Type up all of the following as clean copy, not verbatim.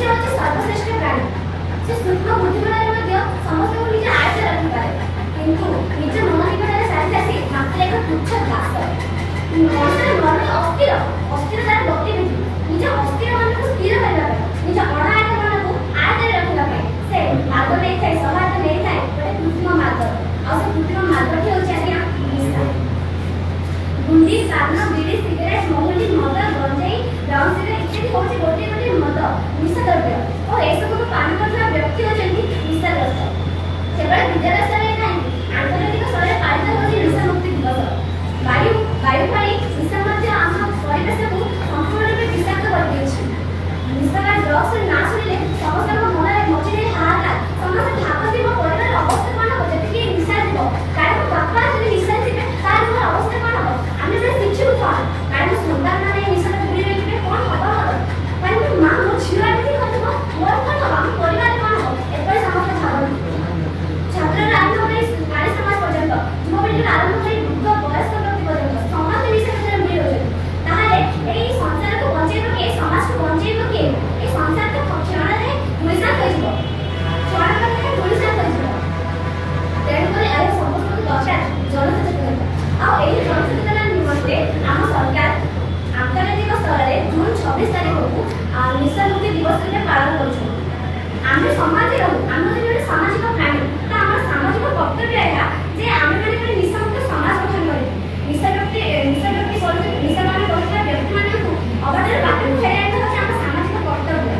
मनुष्य हूँ सर्वश्रेष्ठ प्राणी से सूक्ष्म बुद्धिबल समस्त को निज आयत्त रखिपारे किंतु निज मन निकट सारी आसी मात्र एक तुच्छ घास मनुष्य मन अस्थिर अस्थिर तार गतिविधि निज अस्थिर मन को स्थिर करने निज अनायत्त मन को आयत्त रखने से मार्ग नहीं था समाज नहीं था गोटे कृत्रिम मार्ग और से कृत्रिम मार्ग होची आज्ञा निशा गुंडी साधन बीड़ी सिगरेट महुली मद गंजाई ब्राउन सिगरेट इत्यादि होची गोटे गोटे मद निशा द्रव्य और ए सब को पान करना व्यक्ति होचंती निशाग्रस्त केवल विद्यालय स्तर में नहीं आंतरिक स्तर में पालित होची निशा मुक्ति दिवस वायु पानी निशा मध्य आम परिवेश को संपूर्ण रूप विषाक्त कर दियछि निशा का ड्रग्स ना सुनिले समस्त को मन रे मचिले हाहाकार समस्त भागति को परिवार अवस्था कोन हो जति कि निशा दिबो कारण बापा जति निशा दिबे तार घर अवस्था कोन हो आमे जे शिक्षु था कारण सुंदर माने निशा दूरी रे के कोन हो कारण मां मो छिरा भी खतम मोर कोन हो हम परिवार कोन हो एपय समस्त भागति छात्र आरंभ करी नारी समाज पर्यंत युवपीढ़ी आरंभ करी वृद्ध वयस्क व्यक्ति पर्यंत समस्त निशा क्षेत्र में मिल होचे ताहाले एई संसार को बंचेबो के समाज को बंचेबो के ए संसार को क्षण रे निशा कहिबो क्षण रे निशा कहिबो तेणु करे आय समस्त को दरकार जनसचेतन आ एई जनसचेतन निमंते आम सरकार आंतरिक स्तर रे जून 26 तारिख को निशा मुक्ति दिवस रे पालन करछु आमे समाज रहू आम जे सामाजिक प्राणी त हमर सामाजिक कर्तव्य है जे आमे माने निशा मुक्त समाज गठन करी निशा व्यक्ति सहित निशा मान करता व्यक्ति मान को अबाधर बाटू फेराई होचे हम सामाजिक कर्तव्य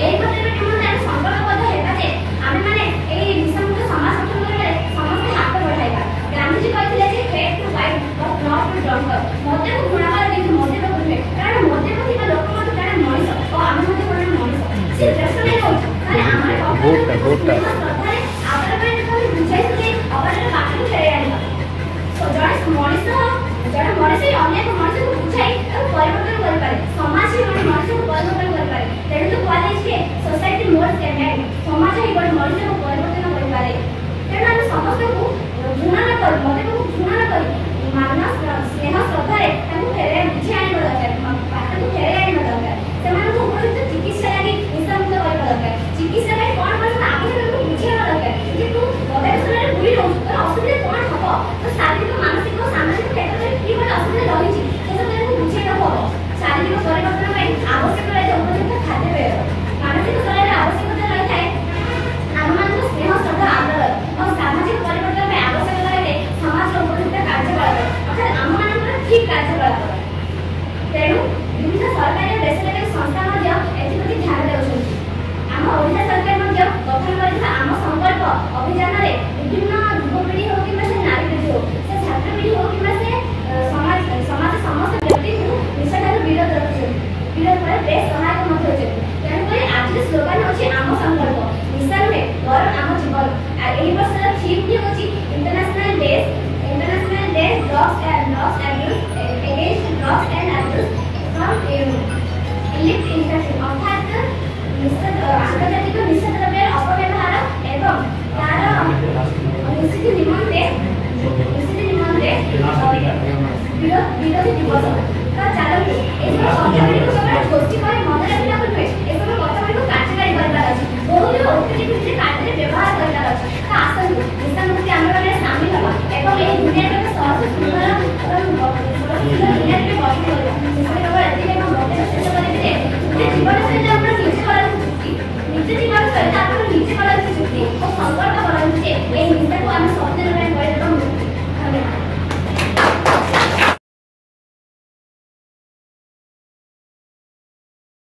एई कर्तव्य निमंते हम संकल्पबद्ध हेबा जे आमे माने एई निशा मुक्त समाज गठन करे समस्त हाथ बढ़ाइबा गांधी जी कहथिले जे fit to fight but not to drunker मते को गुणा कर कि मते को बुझे कारण मते को थिबा लोक मते कारण मଣିଷ ओ आमे मते कोन मଣିଷ से प्रश्न नहीं हो माने हमर भोटा आपर पे कोन बुझाइ जे अबाधर बाटू फेराई आनिबा तो जड़े मनुष्य अनेक मनुष्य को बुझाई परिवर्तन कर पारे समाज ही गोटे मनुष्य को परिवर्तन कर पारे तेणु तो कहले जे सोसाइटी मोर स्टैंडर्ड समाज ही गोटे मनुष्य को परिवर्तन कर पारे तेणु हम समस्त को घृणा न कर मते को घृणा न कर मानस स्नेह श्रद्धा रे ताको फेरे बुझी आनी दरकार बात को फेरे आनी दरकार सेमान को उपयुक्त चिकित्सा लागि निशा मुक्त कर दरकार चिकित्सा रे कोन कोन आगे को बुझी दरकार कि तू गवेषणा रे बुली रहू तो असुविधा कोन हबो तो शारीरिक मानसिक और सामाजिक क्षेत्र में की बड़ असुविधा रही छै से सब को बुझे न हो शारीरिक परिवर्तन में आवश्यक रहे उपयुक्त खाद्य पेय मानसिक स्तर रे आवश्यकता रही थाए हम मान को स्नेह श्रद्धा आदर और सामाजिक परिवर्तन में आवश्यक रहे समाज रो उपयुक्त कार्यकलाप अर्थात हम मान को ठीक कार्यकलाप तेणु विभिन्न सरकारी और बेसरकारी संस्था मध्ये एथिप्रति ध्यान देउछन्ति हम ओडिशा सरकार मध्ये गठन करिथा आम संकल्प अभियान रे विभिन्न युवपीढ़ी हो कि से नारी पीढ़ी हो से छात्र पीढ़ी हो कि से समाज समस्त व्यक्ति को निशा ठारू विरोध रखुछन्ति विरोध पर बेस सहायक मध्ये होछन्ति तेणु करे आज स्लोगान होछि आम संकल्प निशा नुहे वर आम जीवन एही वर्षर थीम भी होछि international day drugs and abuse against drugs and abuse from illicit infection अर्थात आंतर्जातिक निशा द्रव्य अपव्यवहार एवं तार निश्चित निमंते विरोधी दिवस का चालू